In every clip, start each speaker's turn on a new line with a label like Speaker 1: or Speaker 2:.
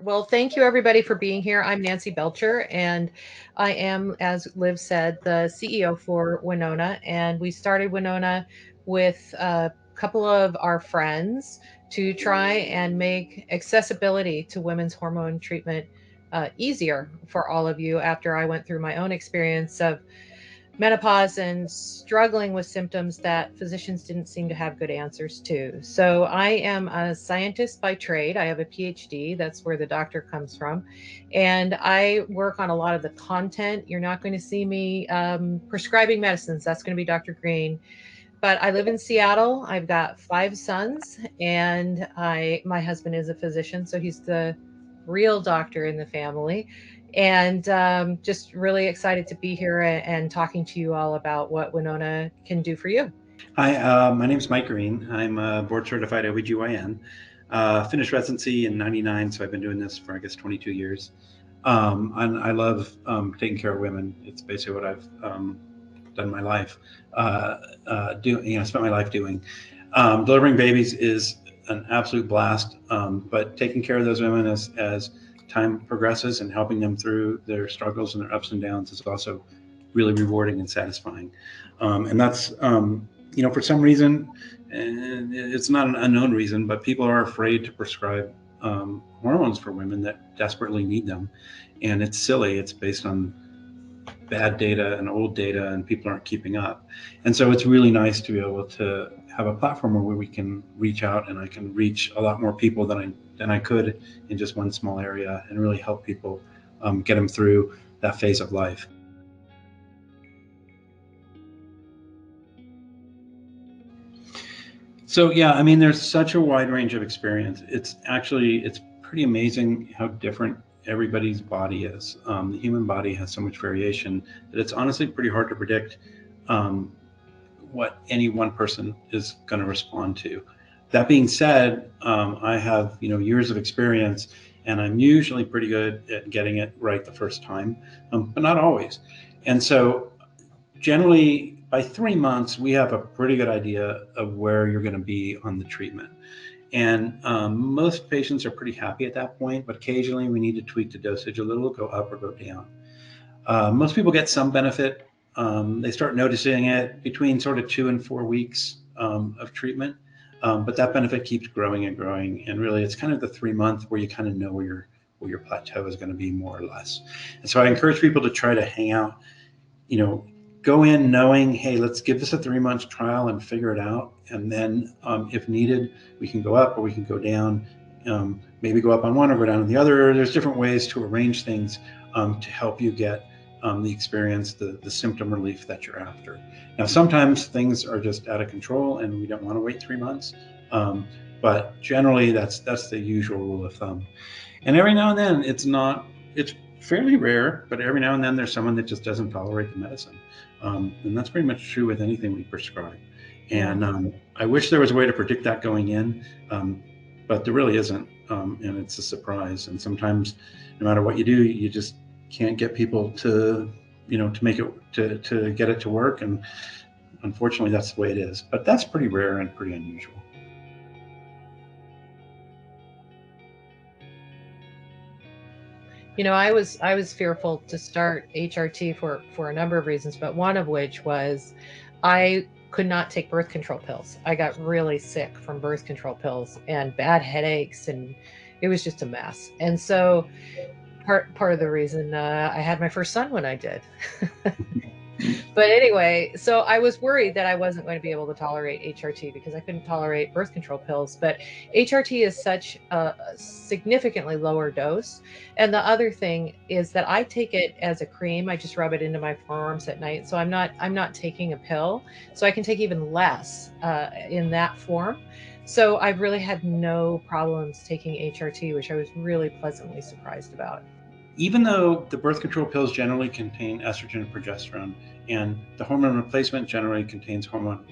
Speaker 1: Well, thank you everybody for being here. I'm Nancy Belcher, and I am, as Liv said, the CEO for Winona. And we started Winona with a couple of our friends to try and make accessibility to women's hormone treatment easier for all of you after I went through my own experience of menopause and struggling with symptoms that physicians didn't seem to have good answers to. So I am a scientist by trade. I have a PhD. That's where the doctor comes from. And I work on a lot of the content. You're not going to see me prescribing medicines. That's going to be Dr. Green. But I live in Seattle. I've got 5 sons, and my husband is a physician, so he's the real doctor in the family. And just really excited to be here and talking to you all about what Winona can do for you.
Speaker 2: Hi, my name is Mike Green. I'm a board certified OBGYN. Finished residency in '99, so I've been doing this for, I guess, 22 years. And I love taking care of women. It's basically what I've done my life, spent my life doing. Delivering babies is an absolute blast, but taking care of those women as time progresses and helping them through their struggles and their ups and downs is also really rewarding and satisfying. And that's, for some reason, and it's not an unknown reason, but people are afraid to prescribe hormones for women that desperately need them. And it's silly. It's based on bad data and old data, and people aren't keeping up. And so it's really nice to be able to have a platform where we can reach out, and I can reach a lot more people than I could in just one small area, and really help people get them through that phase of life. So yeah, I mean, there's such a wide range of experience. It's pretty amazing how different everybody's body is. The human body has so much variation that it's honestly pretty hard to predict um, what any one person is going to respond to. That being said, I have years of experience, and I'm usually pretty good at getting it right the first time, but not always. And so generally by 3 months, we have a pretty good idea of where you're going to be on the treatment. And most patients are pretty happy at that point, but occasionally we need to tweak the dosage a little, go up or go down. Most people get some benefit. They start noticing it between sort of 2 and 4 weeks of treatment, but that benefit keeps growing and growing. And really, it's kind of the 3 month where you kind of know where your plateau is going to be more or less. And so I encourage people to try to hang out, go in knowing, hey, let's give this a 3 month trial and figure it out. And then if needed, we can go up or we can go down, maybe go up on one or go down on the other. There's different ways to arrange things to help you get the experience, the symptom relief that you're after. Now, sometimes things are just out of control and we don't want to wait 3 months. But generally, that's the usual rule of thumb. And every now and then, it's fairly rare, but every now and then there's someone that just doesn't tolerate the medicine. And that's pretty much true with anything we prescribe. And I wish there was a way to predict that going in, but there really isn't. And it's a surprise. And sometimes, no matter what you do, you just can't get people to make it, to get it to work. And unfortunately, that's the way it is. But that's pretty rare and pretty unusual.
Speaker 1: I was fearful to start HRT for a number of reasons, but one of which was I could not take birth control pills. I got really sick from birth control pills and bad headaches, and it was just a mess. And so part of the reason I had my first son when I did. But anyway, so I was worried that I wasn't going to be able to tolerate HRT because I couldn't tolerate birth control pills. But HRT is such a significantly lower dose. And the other thing is that I take it as a cream. I just rub it into my forearms at night. So I'm not taking a pill. So I can take even less in that form. So I've really had no problems taking HRT, which I was really pleasantly surprised about.
Speaker 2: Even though the birth control pills generally contain estrogen and progesterone, and the hormone replacement generally contains hormones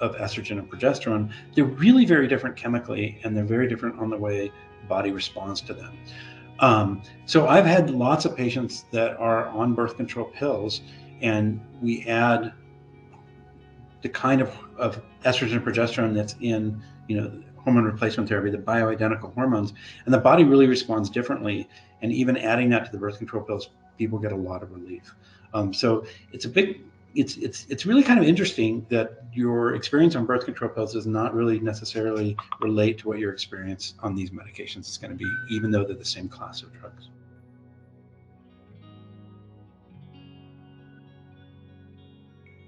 Speaker 2: of estrogen and progesterone, they're really very different chemically, and they're very different on the way the body responds to them. So I've had lots of patients that are on birth control pills, and we add the kind of estrogen and progesterone that's in, hormone replacement therapy, the bioidentical hormones, and the body really responds differently. And even adding that to the birth control pills, people get a lot of relief. So it's a big, it's really kind of interesting that your experience on birth control pills does not really necessarily relate to what your experience on these medications is going to be, even though they're the same class of drugs.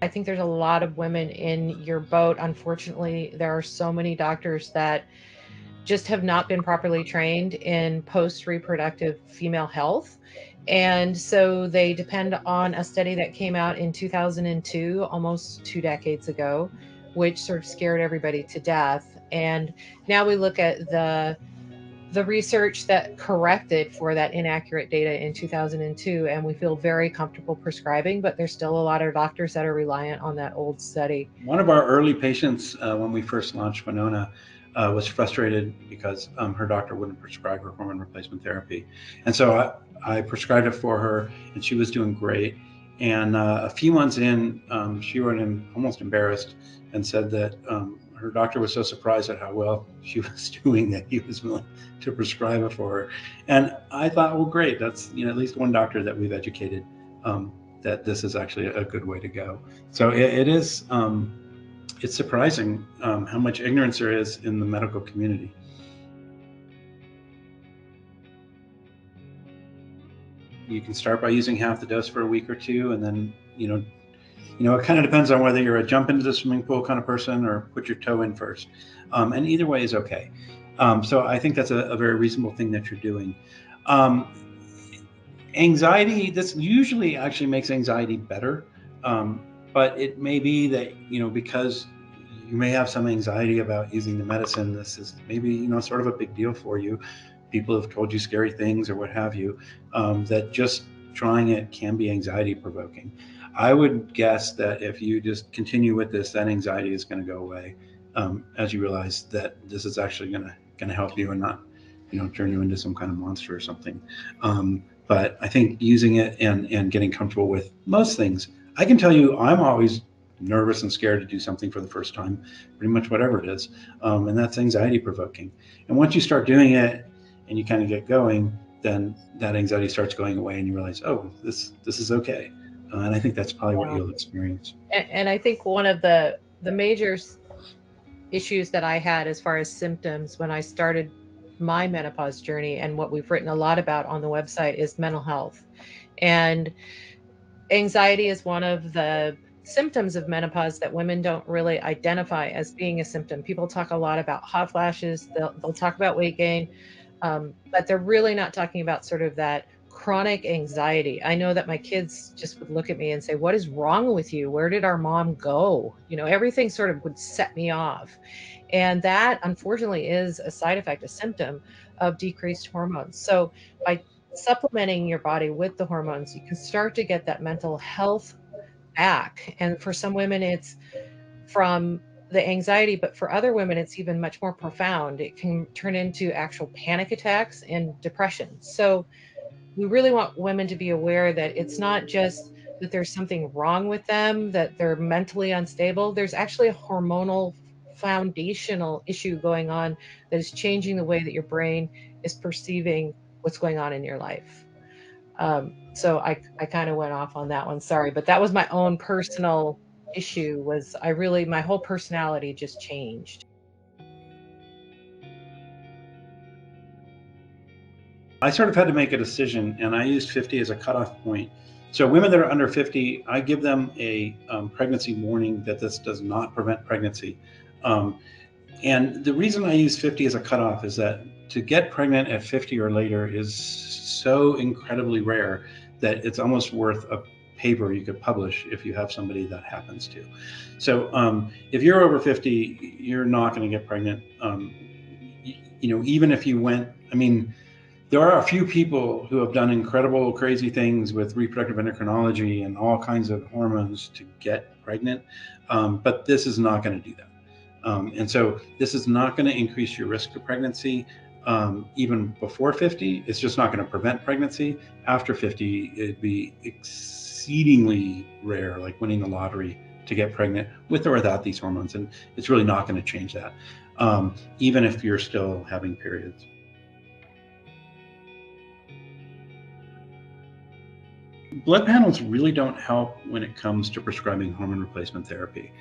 Speaker 1: I think there's a lot of women in your boat. Unfortunately, there are so many doctors that just have not been properly trained in post-reproductive female health. And so they depend on a study that came out in 2002, almost 2 decades ago, which sort of scared everybody to death. And now we look at the research that corrected for that inaccurate data in 2002, and we feel very comfortable prescribing, but there's still a lot of doctors that are reliant on that old study.
Speaker 2: One of our early patients, when we first launched Winona, was frustrated because her doctor wouldn't prescribe her hormone replacement therapy. And so I prescribed it for her, and she was doing great. And a few months in, she went in almost embarrassed and said that her doctor was so surprised at how well she was doing that he was willing to prescribe it for her. And I thought, well, great. That's at least one doctor that we've educated that this is actually a good way to go. So it is. It's surprising how much ignorance there is in the medical community. You can start by using half the dose for a week or two, and then it kind of depends on whether you're a jump into the swimming pool kind of person or put your toe in first. And either way is okay. So I think that's a very reasonable thing that you're doing. Anxiety, this usually actually makes anxiety better. But it may be that, because you may have some anxiety about using the medicine, this is maybe, sort of a big deal for you. People have told you scary things or what have you, that just trying it can be anxiety provoking. I would guess that if you just continue with this, that anxiety is going to go away as you realize that this is actually going to help you and not, turn you into some kind of monster or something. But I think using it and getting comfortable with most things, I can tell you, I'm always nervous and scared to do something for the first time, pretty much whatever it is. And that's anxiety provoking. And once you start doing it and you kind of get going, then that anxiety starts going away and you realize, oh, this is okay. And I think that's probably what
Speaker 1: Yeah.
Speaker 2: you'll experience.
Speaker 1: And I think one of the major issues that I had as far as symptoms when I started my menopause journey, and what we've written a lot about on the website, is mental health. And anxiety is one of the symptoms of menopause that women don't really identify as being a symptom. People talk a lot about hot flashes, they'll talk about weight gain, but they're really not talking about sort of that chronic anxiety. I know that my kids just would look at me and say, "What is wrong with you? Where did our mom go?" Everything sort of would set me off. And that, unfortunately, is a side effect, a symptom of decreased hormones. So by supplementing your body with the hormones, you can start to get that mental health back. And for some women, it's from the anxiety, but for other women, it's even much more profound. It can turn into actual panic attacks and depression. So we really want women to be aware that it's not just that there's something wrong with them, that they're mentally unstable. There's actually a hormonal foundational issue going on that is changing the way that your brain is perceiving what's going on in your life. So I kind of went off on that one. Sorry, but that was my own personal issue. Was I really, my whole personality just changed.
Speaker 2: I sort of had to make a decision, and I used 50 as a cutoff point. So women that are under 50, I give them a pregnancy warning that this does not prevent pregnancy. Um, and the reason I use 50 as a cutoff is that to get pregnant at 50 or later is so incredibly rare that it's almost worth a paper you could publish if you have somebody that happens to. So if you're over 50, you're not going to get pregnant. Even if you went, I mean, there are a few people who have done incredible, crazy things with reproductive endocrinology and all kinds of hormones to get pregnant, but this is not going to do that. And so this is not going to increase your risk of pregnancy even before 50. It's just not going to prevent pregnancy. After 50, it'd be exceedingly rare, like winning the lottery, to get pregnant with or without these hormones. And it's really not going to change that. even if you're still having periods. Blood panels really don't help when it comes to prescribing hormone replacement therapy.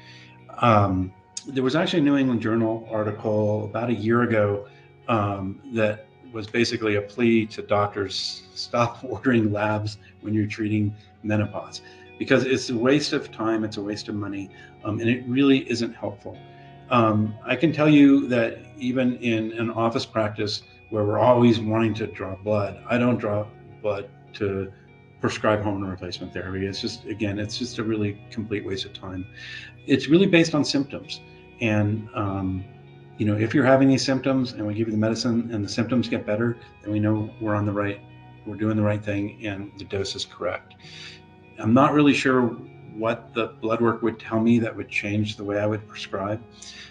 Speaker 2: There was actually a New England Journal article about a year ago that was basically a plea to doctors: stop ordering labs when you're treating menopause, because it's a waste of time, it's a waste of money, and it really isn't helpful. I can tell you that even in an office practice where we're always wanting to draw blood, I don't draw blood to prescribe hormone replacement therapy. It's just, again, it's just a really complete waste of time. It's really based on symptoms. And, if you're having these symptoms and we give you the medicine and the symptoms get better, then we know we're doing the right thing and the dose is correct. I'm not really sure what the blood work would tell me that would change the way I would prescribe.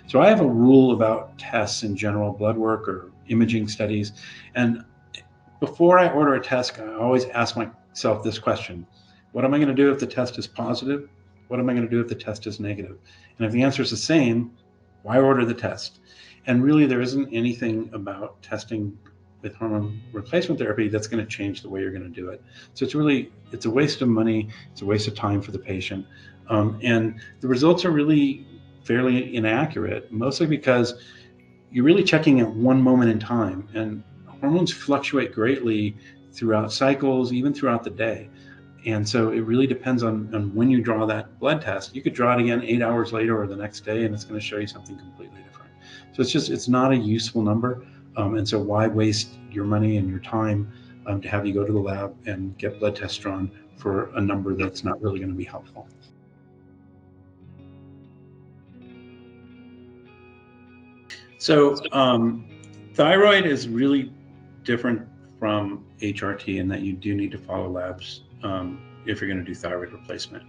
Speaker 2: So I have a rule about tests in general, blood work or imaging studies. And before I order a test, I always ask myself this question: what am I going to do if the test is positive? What am I going to do if the test is negative? And if the answer is the same, why order the test? And really, there isn't anything about testing with hormone replacement therapy that's going to change the way you're going to do it. So it's a waste of money. It's a waste of time for the patient. And the results are really fairly inaccurate, mostly because you're really checking at one moment in time, and hormones fluctuate greatly throughout cycles, even throughout the day. And so it really depends on when you draw that blood test. You could draw it again 8 hours later or the next day, and it's going to show you something completely different. So it's not a useful number. And so why waste your money and your time to have you go to the lab and get blood tests drawn for a number that's not really going to be helpful? So thyroid is really different from HRT in that you do need to follow labs if you're going to do thyroid replacement.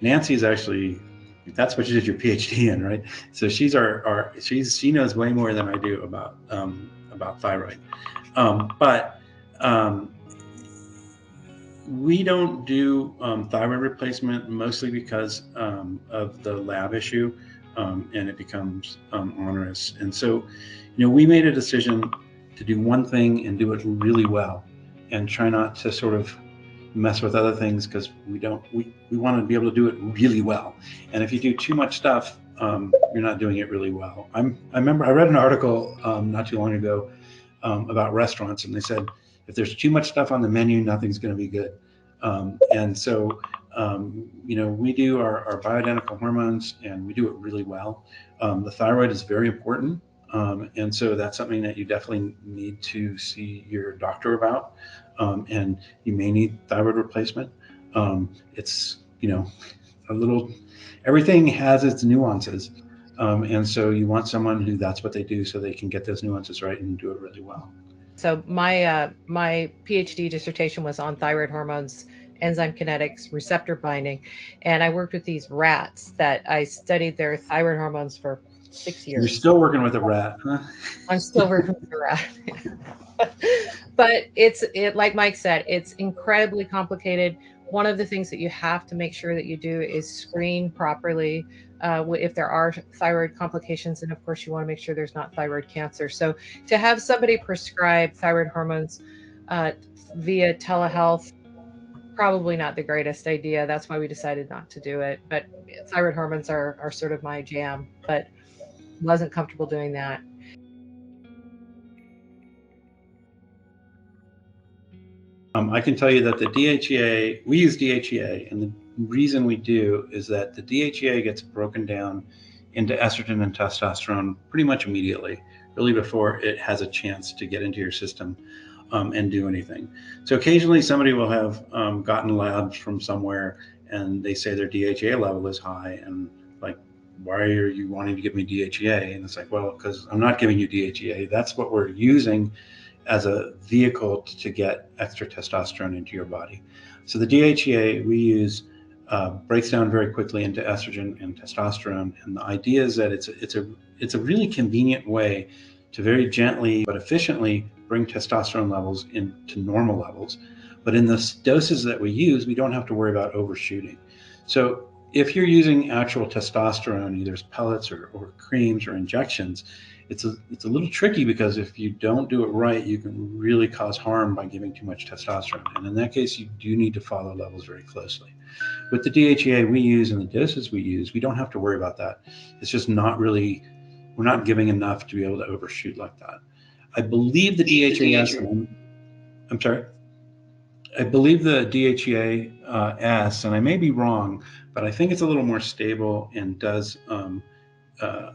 Speaker 2: Nancy is actually, that's what she did your PhD in, right? So she knows way more than I do about thyroid. But we don't do thyroid replacement mostly because of the lab issue, and it becomes onerous. And so, we made a decision to do one thing and do it really well, and try not to sort of mess with other things, because we want to be able to do it really well. And if you do too much stuff, you're not doing it really well. I remember I read an article not too long ago about restaurants, and they said if there's too much stuff on the menu, nothing's going to be good. And so, we do our bioidentical hormones, and we do it really well. The thyroid is very important. And so that's something that you definitely need to see your doctor about. And you may need thyroid replacement. It's, everything has its nuances. And so you want someone who that's what they do, so they can get those nuances right and do it really well.
Speaker 1: So my PhD dissertation was on thyroid hormones, enzyme kinetics, receptor binding, and I worked with these rats that I studied their thyroid hormones for 6 years.
Speaker 2: You're still working with a rat, huh?
Speaker 1: I'm still working with a rat. But like Mike said, it's incredibly complicated. One of the things that you have to make sure that you do is screen properly if there are thyroid complications, and of course you want to make sure there's not thyroid cancer. So to have somebody prescribe thyroid hormones via telehealth, probably not the greatest idea. That's why we decided not to do it. But thyroid hormones are sort of my jam, but wasn't comfortable doing that.
Speaker 2: I can tell you that the DHEA, we use DHEA, and the reason we do is that the DHEA gets broken down into estrogen and testosterone pretty much immediately, really before it has a chance to get into your system and do anything. So occasionally somebody will have gotten labs from somewhere and they say their DHEA level is high, and like, why are you wanting to give me DHEA? And it's like, well, because I'm not giving you DHEA. That's what we're using as a vehicle to get extra testosterone into your body. So the DHEA we use breaks down very quickly into estrogen and testosterone, and the idea is that it's a really convenient way to very gently but efficiently bring testosterone levels into normal levels. But in the doses that we use, we don't have to worry about overshooting. So If you're using actual testosterone, either as pellets or creams or injections, it's a little tricky because if you don't do it right, you can really cause harm by giving too much testosterone. And in that case, you do need to follow levels very closely. With the DHEA we use and the doses we use, we don't have to worry about that. It's just not really, we're not giving enough to be able to overshoot like that. I believe the DHES, I'm sorry, I believe the DHEA S, and I may be wrong, but I think it's a little more stable and does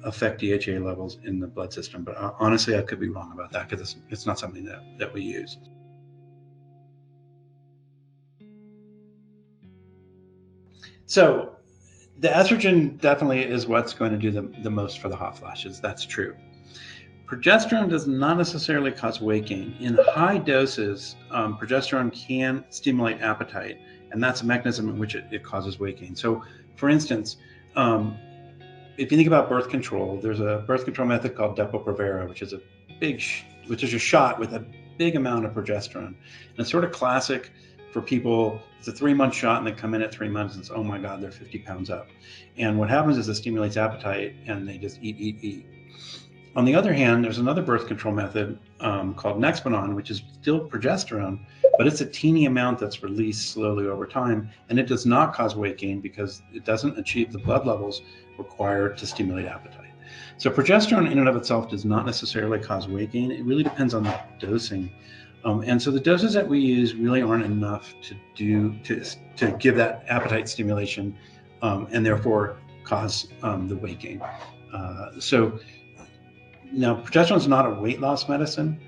Speaker 2: affect DHEA levels in the blood system. But honestly, I could be wrong about that because it's not something that we use. So the estrogen definitely is what's going to do the most for the hot flashes. That's true. Progesterone does not necessarily cause weight gain. In high doses, progesterone can stimulate appetite, and that's a mechanism in which it causes weight gain. So, for instance, if you think about birth control, there's a birth control method called Depo-Provera, which is which is a shot with a big amount of progesterone. And it's sort of classic for people. It's a 3-month shot, and they come in at 3 months, and it's, oh my God, they're 50 pounds up. And what happens is it stimulates appetite, and they just eat. On the other hand, there's another birth control method called Nexplanon, which is still progesterone, but it's a teeny amount that's released slowly over time, and it does not cause weight gain because it doesn't achieve the blood levels required to stimulate appetite. So progesterone in and of itself does not necessarily cause weight gain. It really depends on the dosing. And so the doses that we use really aren't enough to give that appetite stimulation and therefore cause the weight gain. So now, progesterone is not a weight loss medicine.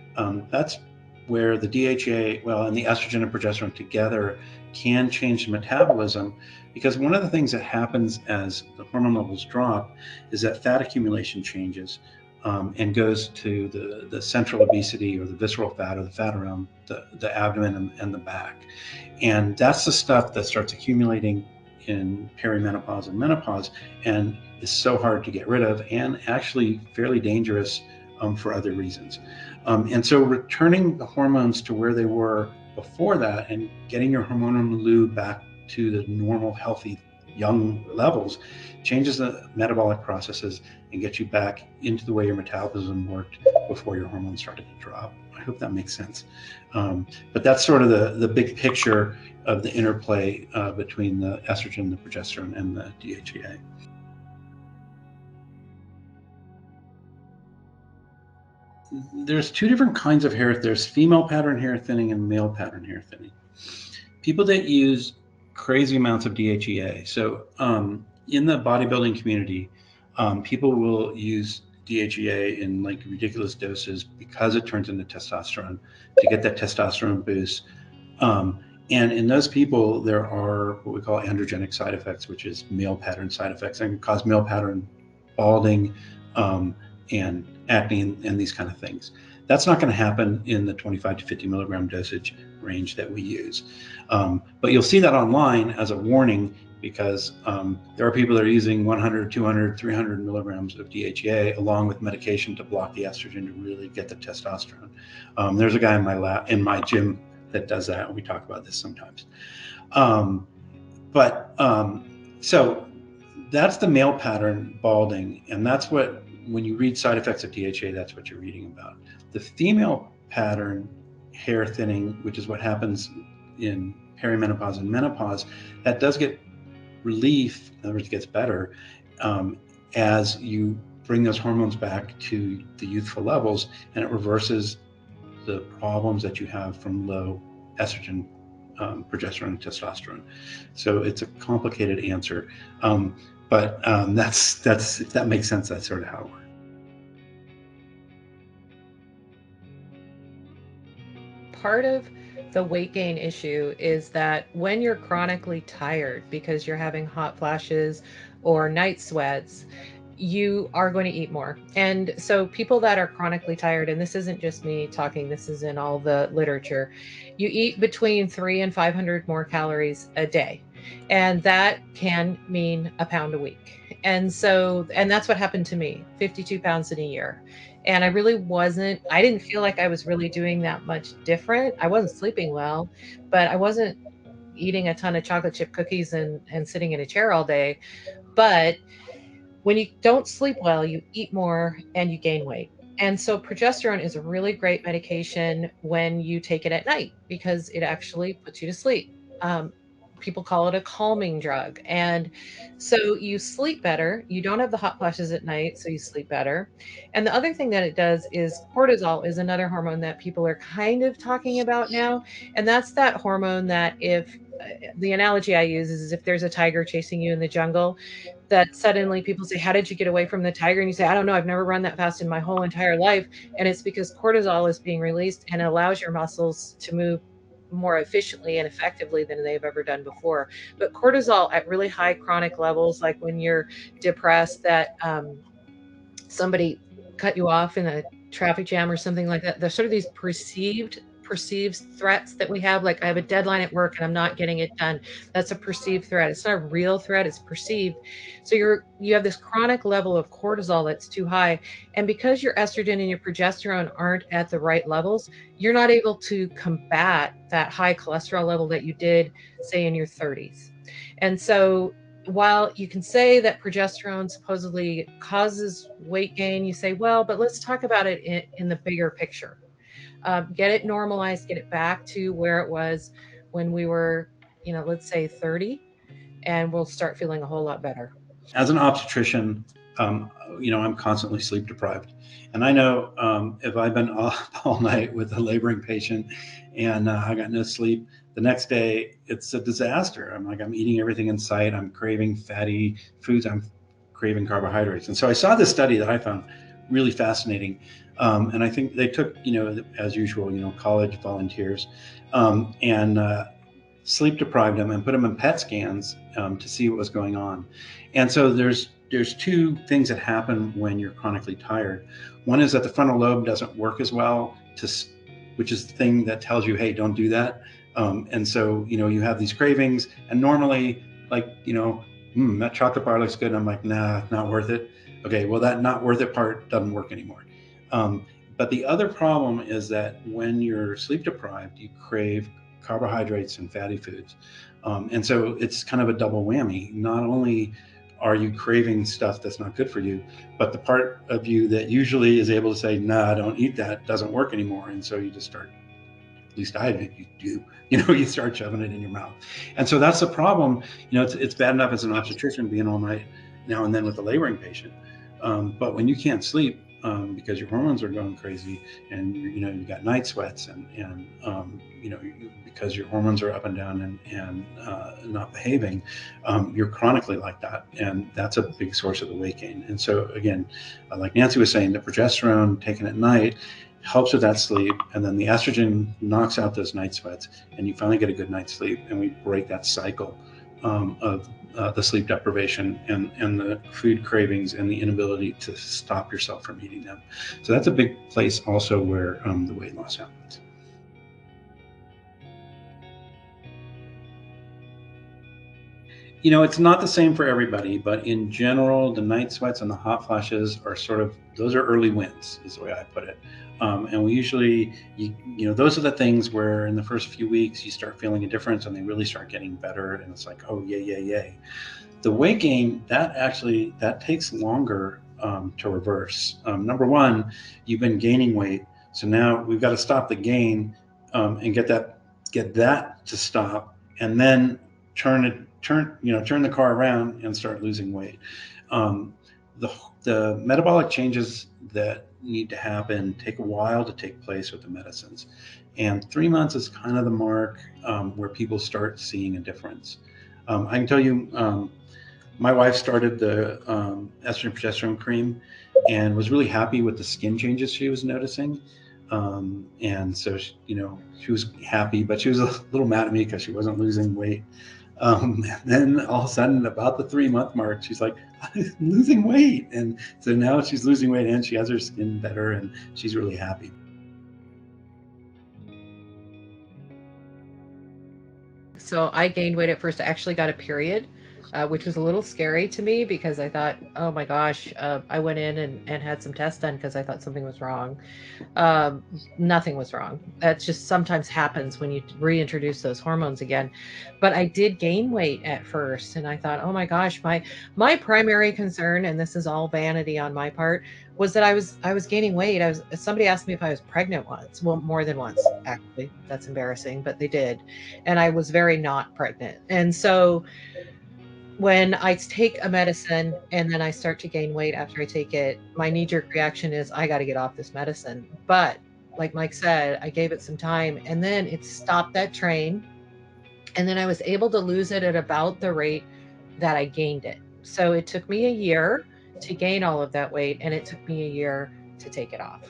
Speaker 2: That's where the DHEA, and the estrogen and progesterone together can change the metabolism, because one of the things that happens as the hormone levels drop is that fat accumulation changes and goes to the central obesity or the visceral fat or the fat around the abdomen and the back. And that's the stuff that starts accumulating in perimenopause and menopause and is so hard to get rid of and actually fairly dangerous for other reasons. And so returning the hormones to where they were before that and getting your hormonal loop back to the normal, healthy, young levels changes the metabolic processes and gets you back into the way your metabolism worked before your hormones started to drop. I hope that makes sense. But that's sort of the big picture of the interplay between the estrogen, the progesterone, and the DHEA. There's two different kinds of hair. There's female pattern hair thinning and male pattern hair thinning. People that use crazy amounts of DHEA. So in the bodybuilding community, people will use DHEA in like ridiculous doses because it turns into testosterone to get that testosterone boost. And in those people, there are what we call androgenic side effects, which is male pattern side effects, and can cause male pattern balding and acne and these kind of things. That's not going to happen in the 25 to 50 milligram dosage range that we use. But you'll see that online as a warning because there are people that are using 100, 200, 300 milligrams of DHEA along with medication to block the estrogen to really get the testosterone. There's a guy in my gym that does that, and we talk about this sometimes. So that's the male pattern balding, and that's what, when you read side effects of DHEA, that's what you're reading about. The female pattern hair thinning, which is what happens in perimenopause and menopause, that does get relief, in other words, it gets better as you bring those hormones back to the youthful levels, and it reverses the problems that you have from low estrogen, progesterone, and testosterone. So it's a complicated answer, but that's if that makes sense, that's sort of how it works.
Speaker 1: Part of the weight gain issue is that when you're chronically tired because you're having hot flashes or night sweats, you are going to eat more. And so people that are chronically tired, and this isn't just me talking, this is in all the literature, you eat between 3 and 500 more calories a day. And that can mean a pound a week. And that's what happened to me, 52 pounds in a year. And I didn't feel like I was really doing that much different. I wasn't sleeping well, but I wasn't eating a ton of chocolate chip cookies and sitting in a chair all day. But when you don't sleep well, you eat more and you gain weight. And so progesterone is a really great medication when you take it at night because it actually puts you to sleep. Um, People call it a calming drug. And so you sleep better. You don't have the hot flashes at night, so you sleep better. And the other thing that it does is cortisol is another hormone that people are kind of talking about now. And that's that hormone that if the analogy I use is if there's a tiger chasing you in the jungle, that suddenly people say, "How did you get away from the tiger?" And you say, "I don't know. I've never run that fast in my whole entire life." And it's because cortisol is being released and it allows your muscles to move more efficiently and effectively than they've ever done before. But cortisol at really high chronic levels, like when you're depressed, that somebody cut you off in a traffic jam or something like that. There's sort of these perceived threats that we have, like, I have a deadline at work and I'm not getting it done. That's a perceived threat. It's not a real threat, it's perceived. So you have this chronic level of cortisol that's too high, and because your estrogen and your progesterone aren't at the right levels, you're not able to combat that high cholesterol level that you did, say, in your 30s. And so while you can say that progesterone supposedly causes weight gain, you say, well, but let's talk about it in the bigger picture. Get it normalized, get it back to where it was when we were, let's say 30, and we'll start feeling a whole lot better.
Speaker 2: As an obstetrician, I'm constantly sleep deprived. And I know if I've been up all night with a laboring patient and I got no sleep, the next day it's a disaster. I'm eating everything in sight. I'm craving fatty foods. I'm craving carbohydrates. And so I saw this study that I found really fascinating. And I think they took, as usual, college volunteers and sleep deprived them and put them in PET scans to see what was going on. And so there's two things that happen when you're chronically tired. One is that the frontal lobe doesn't work as well, which is the thing that tells you, hey, don't do that. And so you have these cravings, and normally, like that chocolate bar looks good. And I'm like, nah, not worth it. Okay, well that not worth it part doesn't work anymore. But the other problem is that when you're sleep deprived, you crave carbohydrates and fatty foods. And so it's kind of a double whammy. Not only are you craving stuff that's not good for you, but the part of you that usually is able to say, nah, don't eat that, doesn't work anymore. And so you just start, at least I do, you start shoving it in your mouth. And so that's the problem. It's bad enough as an obstetrician being all night now and then with a laboring patient. But when you can't sleep, because your hormones are going crazy, and you got night sweats, and because your hormones are up and down and not behaving, you're chronically like that, and that's a big source of the weight gain. And so again, like Nancy was saying, the progesterone taken at night helps with that sleep, and then the estrogen knocks out those night sweats, and you finally get a good night's sleep, and we break that cycle of the sleep deprivation and the food cravings and the inability to stop yourself from eating them. So that's a big place also where the weight loss happens. It's not the same for everybody, but in general, the night sweats and the hot flashes are those are early wins, is the way I put it. And we usually, those are the things where in the first few weeks you start feeling a difference and they really start getting better. And it's like, oh, yay, yay, yay. The weight gain, that takes longer to reverse. Number one, you've been gaining weight. So now we've got to stop the gain and get that to stop, and then turn the car around and start losing weight. Um, the metabolic changes that need to happen take a while to take place with the medicines, and 3 months is kind of the mark where people start seeing a difference. I can tell you, my wife started the estrogen progesterone cream and was really happy with the skin changes she was noticing. And so, she was happy, but she was a little mad at me because she wasn't losing weight. Then all of a sudden, about the 3 month mark, she's like, I'm losing weight. And so now she's losing weight and she has her skin better and she's really happy.
Speaker 1: So I gained weight at first. I actually got a period. which was a little scary to me because I thought, oh my gosh, I went in and had some tests done because I thought something was wrong. Um, Nothing was wrong. That just sometimes happens when you reintroduce those hormones again. But I did gain weight at first, and I thought, oh my gosh, my primary concern, and this is all vanity on my part, was that I was gaining weight. I was Somebody asked me if I was pregnant once. Well, more than once, actually. That's embarrassing, but they did. And I was very not pregnant. And so when I take a medicine and then I start to gain weight after I take it, my knee jerk reaction is I got to get off this medicine. But like Mike said, I gave it some time and then it stopped that train. And then I was able to lose it at about the rate that I gained it. So it took me a year to gain all of that weight and it took me a year to take it off.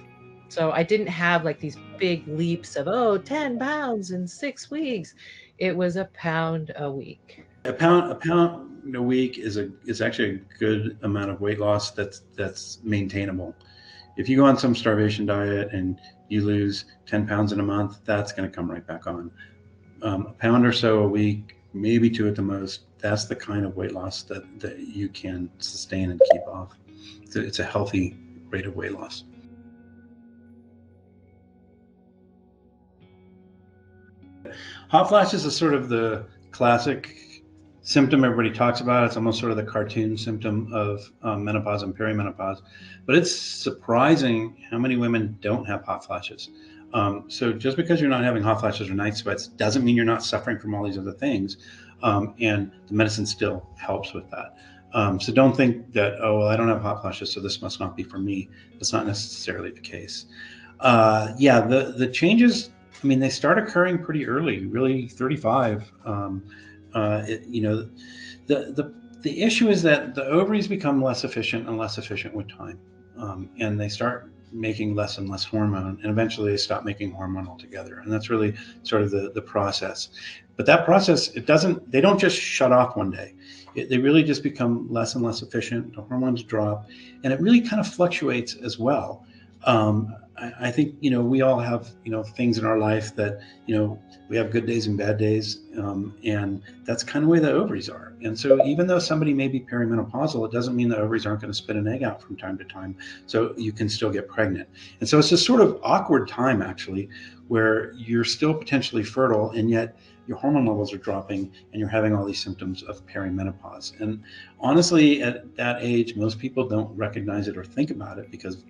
Speaker 1: So I didn't have like these big leaps of, oh, 10 pounds in 6 weeks. It was a pound a week.
Speaker 2: A pound a week is actually a good amount of weight loss that's maintainable. If you go on some starvation diet and you lose 10 pounds in a month, that's going to come right back on. A pound or so a week, maybe two at the most. That's the kind of weight loss that you can sustain and keep off. It's a healthy rate of weight loss. Hot flashes is sort of the classic symptom everybody talks about. It's almost sort of the cartoon symptom of menopause and perimenopause. But it's surprising how many women don't have hot flashes. So just because you're not having hot flashes or night sweats doesn't mean you're not suffering from all these other things. And the medicine still helps with that. So don't think that, oh, well, I don't have hot flashes, so this must not be for me. That's not necessarily the case. Yeah, the changes, I mean, they start occurring pretty early, really 35. You know, the issue is that the ovaries become less efficient and less efficient with time, and they start making less and less hormone, and eventually they stop making hormone altogether. And that's really sort of the process. But that process, they don't just shut off one day. They really just become less and less efficient. The hormones drop, and it really kind of fluctuates as well. I think, we all have, things in our life that, we have good days and bad days. And that's kind of the way the ovaries are. And so even though somebody may be perimenopausal, it doesn't mean the ovaries aren't going to spit an egg out from time to time. So you can still get pregnant. And so it's this sort of awkward time, actually, where you're still potentially fertile and yet your hormone levels are dropping and you're having all these symptoms of perimenopause. And honestly, at that age, most people don't recognize it or think about it because,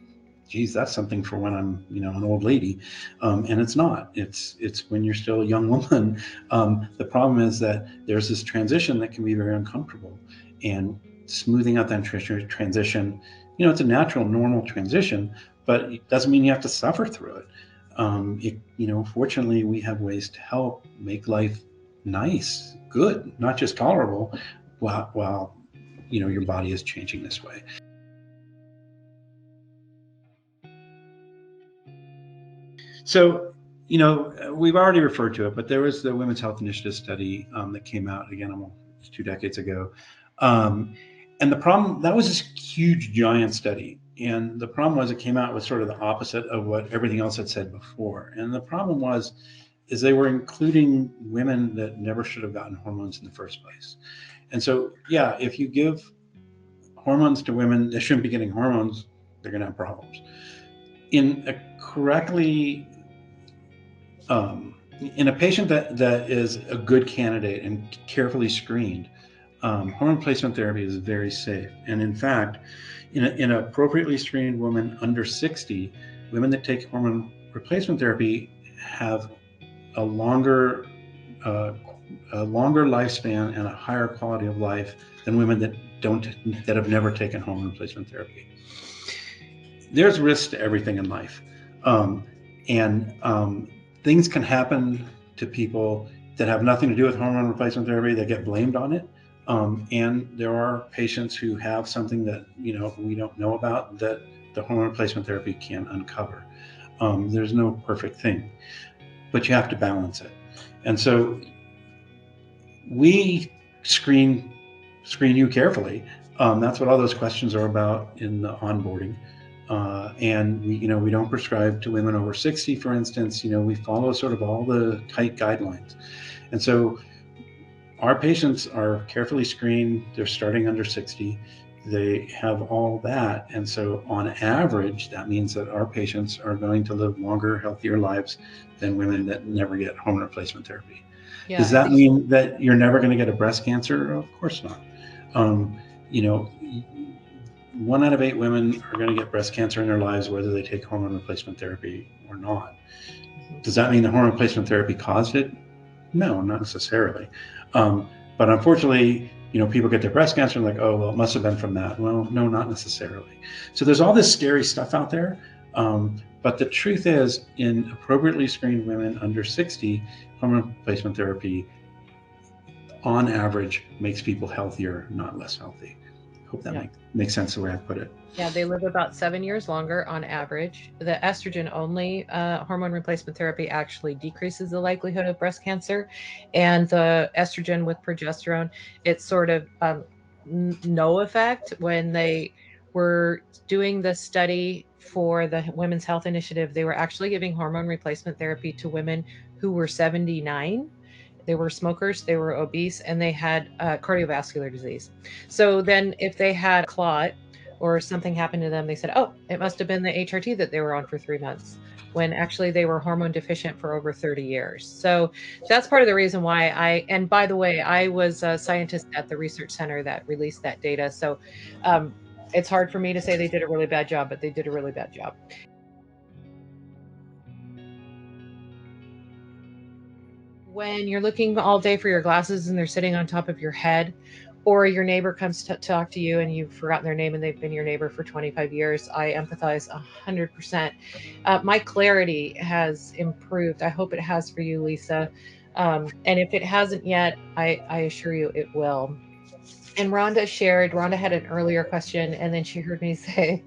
Speaker 2: geez, that's something for when I'm, an old lady. And it's not. It's when you're still a young woman. The problem is that there's this transition that can be very uncomfortable, and smoothing out that transition, it's a natural, normal transition, but it doesn't mean you have to suffer through it. Fortunately, we have ways to help make life nice, good, not just tolerable, while your body is changing this way. So, we've already referred to it, but there was the Women's Health Initiative study that came out again almost 2 decades ago. And the problem, that was this huge, giant study. And the problem was it came out with sort of the opposite of what everything else had said before. And the problem is they were including women that never should have gotten hormones in the first place. And so, yeah, if you give hormones to women that shouldn't be getting hormones, they're going to have problems. In a patient that is a good candidate and carefully screened, hormone replacement therapy is very safe. And in fact, in an appropriately screened woman under 60, women that take hormone replacement therapy have a longer lifespan and a higher quality of life than women that have never taken hormone replacement therapy. There's risks to everything in life, and things can happen to people that have nothing to do with hormone replacement therapy. They get blamed on it. And there are patients who have something that, we don't know about that the hormone replacement therapy can uncover. There's no perfect thing, but you have to balance it. And so we screen you carefully. That's what all those questions are about in the onboarding. And we don't prescribe to women over 60, for instance. We follow sort of all the tight guidelines. And so Our patients are carefully screened. They're starting under 60. They have all that. And so, on average, that means that our patients are going to live longer, healthier lives than women that never get hormone replacement therapy.
Speaker 1: Yeah,
Speaker 2: Does
Speaker 1: I
Speaker 2: that
Speaker 1: think
Speaker 2: mean that you're never going to get a breast cancer? Of course not. Um, you know, 1 out of 8 women are going to get breast cancer in their lives, whether they take hormone replacement therapy or not.
Speaker 1: mhm.
Speaker 2: Does that mean the hormone replacement therapy caused it? No, not necessarily. But unfortunately, people get their breast cancer and like, oh, well, it must have been from that. Well, no, not necessarily. So there's all this scary stuff out there. But the truth is, in appropriately screened women under 60, hormone replacement therapy, on average, makes people healthier, not less healthy. Hope that
Speaker 1: Yeah.
Speaker 2: makes sense the way I put it.
Speaker 1: Yeah, they live about 7 years longer on average. The estrogen only hormone replacement therapy actually decreases the likelihood of breast cancer. And the estrogen with progesterone, it's sort of no effect. When they were doing the study for the Women's Health Initiative, they were actually giving hormone replacement therapy to women who were 79. They were smokers, they were obese, and they had cardiovascular disease. So then, if they had a clot or something happened to them, they said, oh, it must have been the HRT that they were on for 3 months, when actually they were hormone deficient for over 30 years. So that's part of the reason why and by the way, I was a scientist at the research center that released that data. So um, it's hard for me to say they did a really bad job, but they did a really bad job. When you're looking all day for your glasses and they're sitting on top of your head, or your neighbor comes to talk to you and you've forgotten their name and they've been your neighbor for 25 years, I empathize 100%. My clarity has improved. I hope it has for you, Lisa. And if it hasn't yet, I assure you it will. And Rhonda had an earlier question, and then she heard me say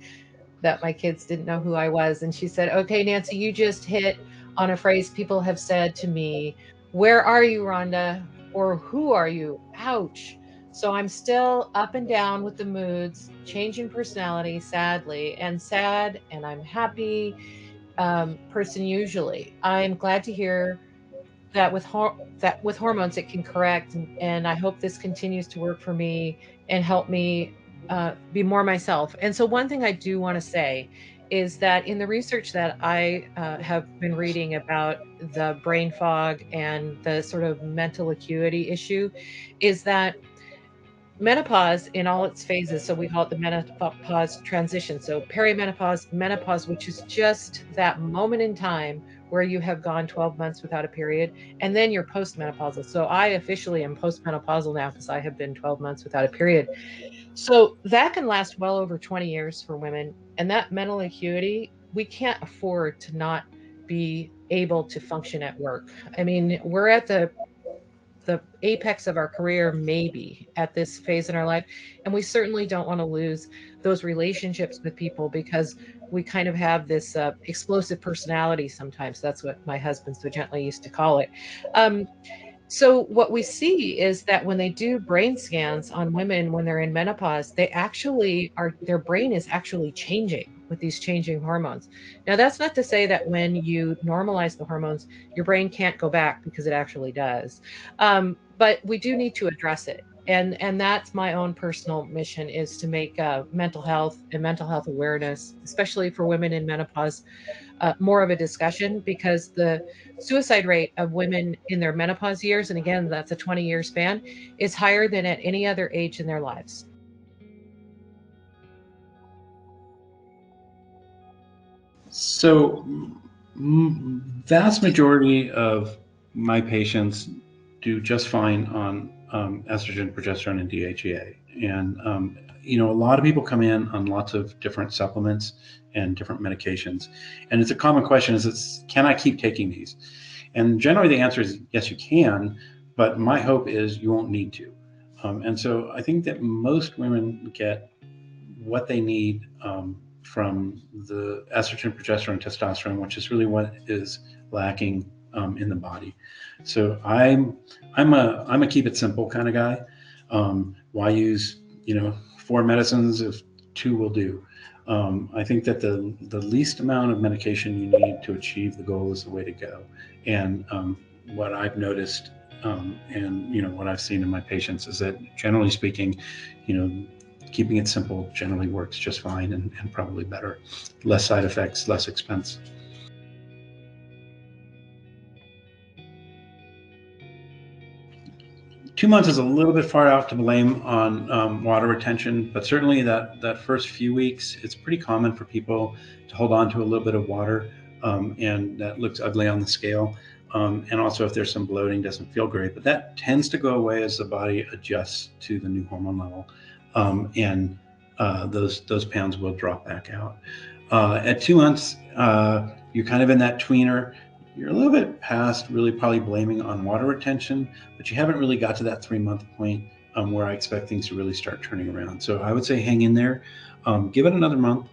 Speaker 1: that my kids didn't know who I was. And she said, okay, Nancy, you just hit on a phrase people have said to me. Where are you, Rhonda? Or who are you? Ouch. So I'm still up and down with the moods, changing personality, sadly, and sad, and I'm happy person usually. I'm glad to hear that with hormones it can correct, and I hope this continues to work for me and help me be more myself. And so one thing I do want to say is that in the research that I have been reading about the brain fog and the sort of mental acuity issue, is that menopause in all its phases, so we call it the menopause transition. So perimenopause, menopause, which is just that moment in time where you have gone 12 months without a period, and then you're postmenopausal. So I officially am postmenopausal now because I have been 12 months without a period. So that can last well over 20 years for women. And that mental acuity, we can't afford to not be able to function at work. I mean, we're at the apex of our career maybe at this phase in our life, and we certainly don't want to lose those relationships with people because we kind of have this explosive personality. Sometimes that's what my husband so gently used to call it. um, so what we see is that when they do brain scans on women when they're in menopause, they actually are their brain is actually changing with these changing hormones. Now that's not to say that when you normalize the hormones, your brain can't go back, because it actually does. But we do need to address it. And that's my own personal mission, is to make mental health and mental health awareness, especially for women in menopause, more of a discussion, because the suicide rate of women in their menopause years, and again, that's a 20-year span, is higher than at any other age in their lives.
Speaker 2: So, vast majority of my patients do just fine on estrogen, progesterone, and DHEA. And a lot of people come in on lots of different supplements and different medications. And it's a common question: can I keep taking these? And generally, the answer is yes, you can. But my hope is you won't need to. And so, I think that most women get what they need from the estrogen, progesterone, testosterone, which is really what is lacking in the body. So I'm a keep it simple kind of guy. Why use 4 medicines if 2 will do? I think that the least amount of medication you need to achieve the goal is the way to go. And what I've noticed And what I've seen in my patients is that, generally speaking, keeping it simple generally works just fine, and probably better. Less side effects, less expense. Two months is a little bit far out to blame on water retention, but certainly that first few weeks, it's pretty common for people to hold on to a little bit of water, and that looks ugly on the scale. And also, if there's some bloating, doesn't feel great, but that tends to go away as the body adjusts to the new hormone level, and those pounds will drop back out. At 2 months, you're kind of in that tweener. You're a little bit past really probably blaming on water retention, but you haven't really got to that 3 month point, where I expect things to really start turning around. So I would say hang in there. Give it another month.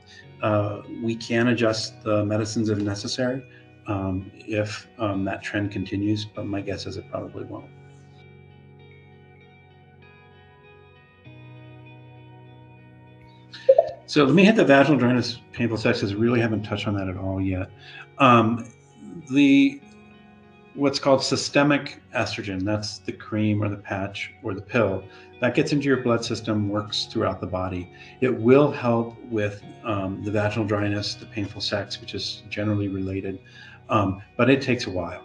Speaker 2: We can adjust the medicines if necessary, if that trend continues, but my guess is it probably won't. So let me hit the vaginal dryness, painful sex, because we really haven't touched on that at all yet. The what's called systemic estrogen, that's the cream or the patch or the pill, that gets into your blood system, works throughout the body. It will help with the vaginal dryness, the painful sex, which is generally related, but it takes a while,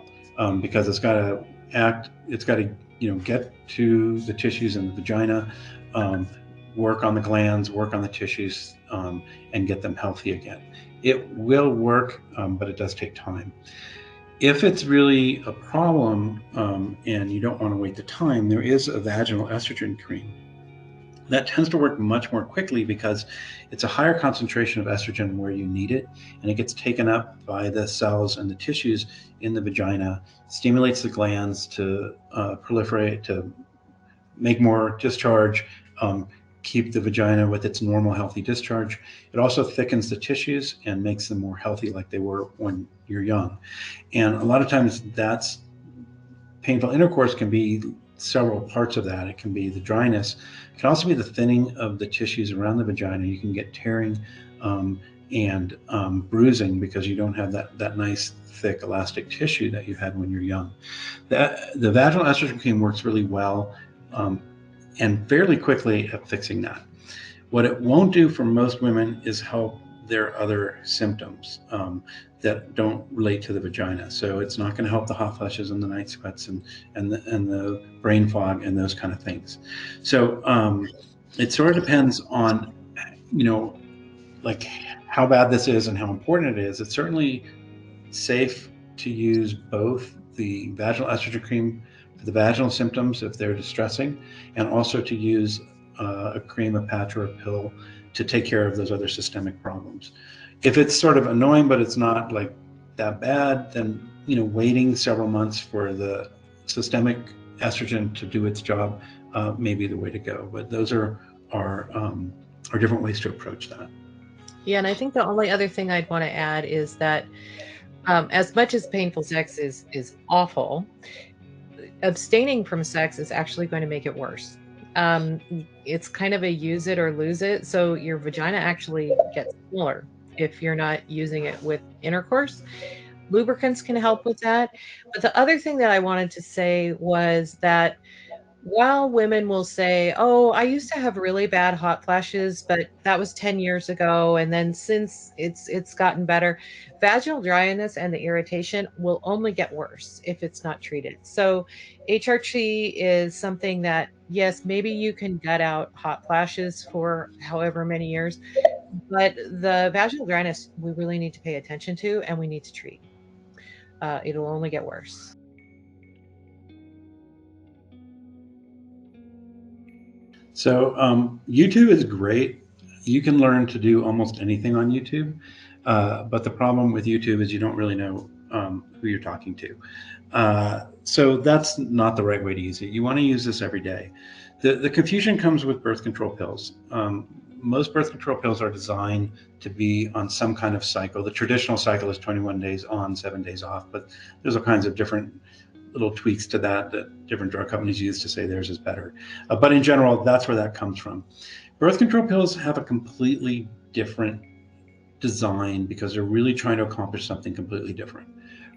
Speaker 2: because it's got to get to the tissues in the vagina, work on the glands, work on the tissues, and get them healthy again. It will work, but it does take time. If it's really a problem, and you don't want to wait the time, there is a vaginal estrogen cream that tends to work much more quickly because it's a higher concentration of estrogen where you need it, and it gets taken up by the cells and the tissues in the vagina, stimulates the glands to proliferate, to make more discharge, keep the vagina with its normal healthy discharge. It also thickens the tissues and makes them more healthy like they were when you're young. And a lot of times that's painful intercourse can be several parts of that. It can be the dryness. It can also be the thinning of the tissues around the vagina. You can get tearing, and bruising because you don't have that nice thick elastic tissue that you had when you're young. The vaginal estrogen cream works really well, and fairly quickly at fixing that. What it won't do for most women is help their other symptoms, that don't relate to the vagina. So it's not going to help the hot flushes and the night sweats and the brain fog and those kind of things. So it sort of depends on, like how bad this is and how important it is. It's certainly safe to use both the vaginal estrogen cream for the vaginal symptoms if they're distressing, and also to use a cream, a patch, or a pill to take care of those other systemic problems. If it's sort of annoying but it's not like that bad, then waiting several months for the systemic estrogen to do its job may be the way to go. But those are different ways to approach that.
Speaker 1: Yeah, and I think the only other thing I'd want to add is that, as much as painful sex is awful, abstaining from sex is actually going to make it worse. It's kind of a use it or lose it. So your vagina actually gets smaller if you're not using it with intercourse. Lubricants can help with that. But the other thing that I wanted to say was that while women will say, "Oh, I used to have really bad hot flashes, but that was 10 years ago, and then since it's gotten better," vaginal dryness and the irritation will only get worse if it's not treated. So, HRT is something that, yes, maybe you can gut out hot flashes for however many years, but the vaginal dryness we really need to pay attention to and we need to treat. It'll only get worse.
Speaker 2: So YouTube is great. You can learn to do almost anything on YouTube, but the problem with YouTube is you don't really know who you're talking to. So that's not the right way to use it. You want to use this every day. The confusion comes with birth control pills. Most birth control pills are designed to be on some kind of cycle. The traditional cycle is 21 days on, 7 days off, but there's all kinds of different little tweaks to that different drug companies use to say theirs is better. But in general, that's where that comes from. Birth control pills have a completely different design because they're really trying to accomplish something completely different.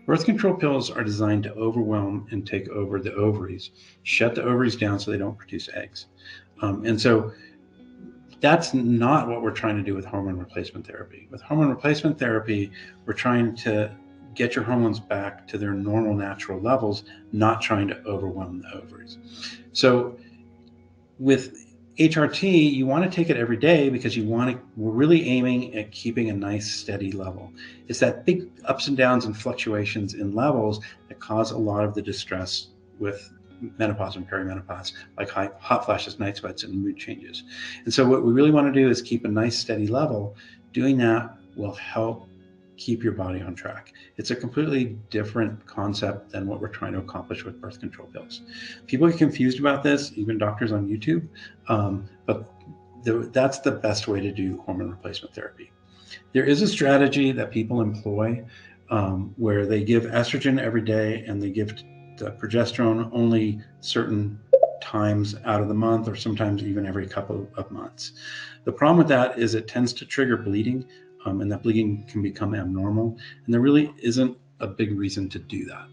Speaker 2: Birth control pills are designed to overwhelm and take over the ovaries, shut the ovaries down so they don't produce eggs. And so that's not what we're trying to do with hormone replacement therapy. With hormone replacement therapy, we're trying to get your hormones back to their normal natural levels, not trying to overwhelm the ovaries. So with HRT, you want to take it every day because we're really aiming at keeping a nice steady level. It's that big ups and downs and fluctuations in levels that cause a lot of the distress with menopause and perimenopause, like hot flashes, night sweats, and mood changes. And so what we really want to do is keep a nice steady level. Doing that will help keep your body on track. It's a completely different concept than what we're trying to accomplish with birth control pills. People get confused about this, even doctors on YouTube, but that's the best way to do hormone replacement therapy. There is a strategy that people employ where they give estrogen every day and they give the progesterone only certain times out of the month, or sometimes even every couple of months. The problem with that is it tends to trigger bleeding, and that bleeding can become abnormal. And there really isn't a big reason to do that.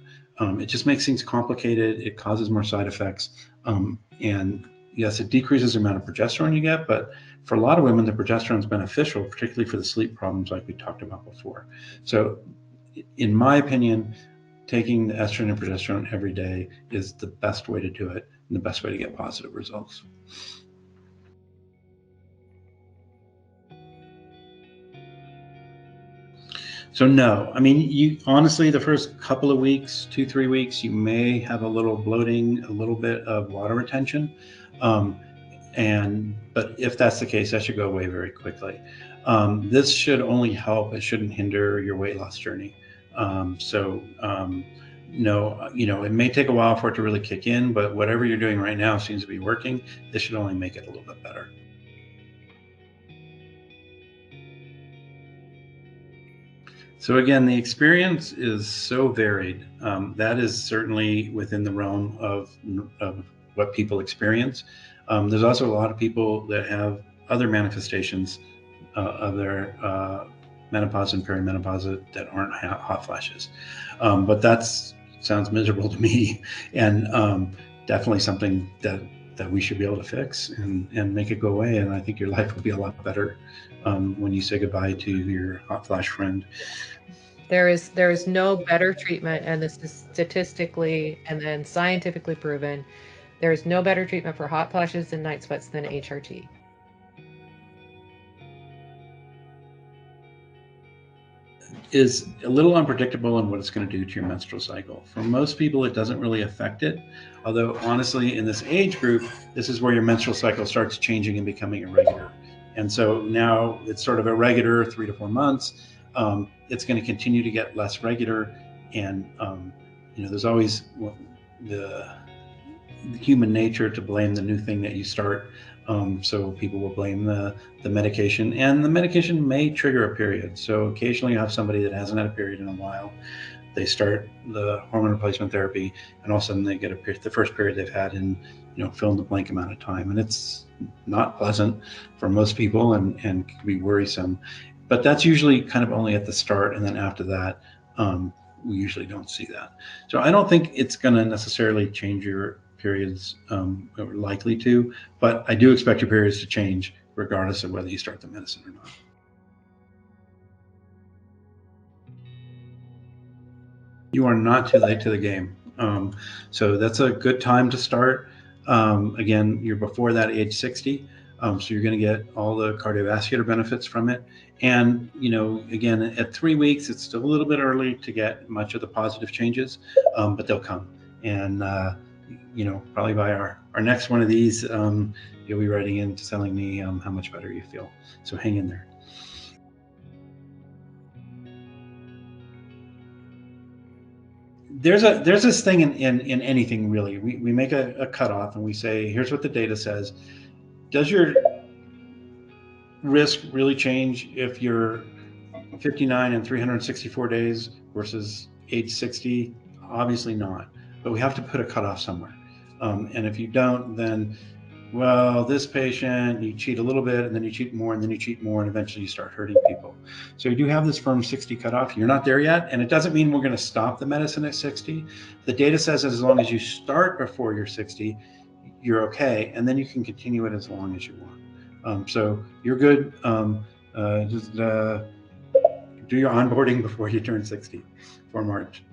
Speaker 2: It just makes things complicated. It causes more side effects. And yes, it decreases the amount of progesterone you get, but for a lot of women, the progesterone is beneficial, particularly for the sleep problems like we talked about before. So in my opinion, taking the estrogen and progesterone every day is the best way to do it and the best way to get positive results. So no, I mean, you honestly, the first couple of weeks, 2, 3 weeks, you may have a little bloating, a little bit of water retention. Um, but if that's the case, that should go away very quickly. This should only help. It shouldn't hinder your weight loss journey. No, it may take a while for it to really kick in, but whatever you're doing right now seems to be working. This should only make it a little bit better. So again, the experience is so varied. That is certainly within the realm of what people experience. There's also a lot of people that have other manifestations of their menopause and perimenopause that aren't hot flashes. But that sounds miserable to me, and definitely something that we should be able to fix and make it go away. And I think your life will be a lot better when you say goodbye to your hot flash friend.
Speaker 1: There is no better treatment, and this is statistically and then scientifically proven. There is no better treatment for hot flashes and night sweats than HRT.
Speaker 2: Is a little unpredictable in what it's going to do to your menstrual cycle. For most people, it doesn't really affect it. Although, honestly, in this age group, this is where your menstrual cycle starts changing and becoming irregular. And so now it's sort of irregular 3 to 4 months. It's going to continue to get less regular. And, there's always the human nature to blame the new thing that you start. So people will blame the medication, and the medication may trigger a period. So occasionally you have somebody that hasn't had a period in a while. They start the hormone replacement therapy, and all of a sudden they get the first period they've had in fill in the blank amount of time, and it's not pleasant for most people, and can be worrisome. But that's usually kind of only at the start, and then after that, we usually don't see that. So I don't think it's going to necessarily change your periods, or likely to, but I do expect your periods to change regardless of whether you start the medicine or not. You are not too late to the game. So that's a good time to start. Again, you're before that age 60. So you're going to get all the cardiovascular benefits from it. And, again, at 3 weeks, it's still a little bit early to get much of the positive changes, but they'll come. And, probably by our next one of these, you'll be writing in to telling me how much better you feel. So hang in there. There's this thing in anything really. We make a cutoff and we say, here's what the data says. Does your risk really change if you're 59 and 364 days versus age 60? Obviously not, but we have to put a cutoff somewhere. And if you don't, then well, this patient, you cheat a little bit, and then you cheat more, and then you cheat more, and eventually you start hurting people. So you do have this firm 60 cutoff. You're not there yet, and it doesn't mean we're going to stop the medicine at 60. The data says as long as you start before you're 60, you're okay, and then you can continue it as long as you want. So you're good. Just do your onboarding before you turn 60 for March.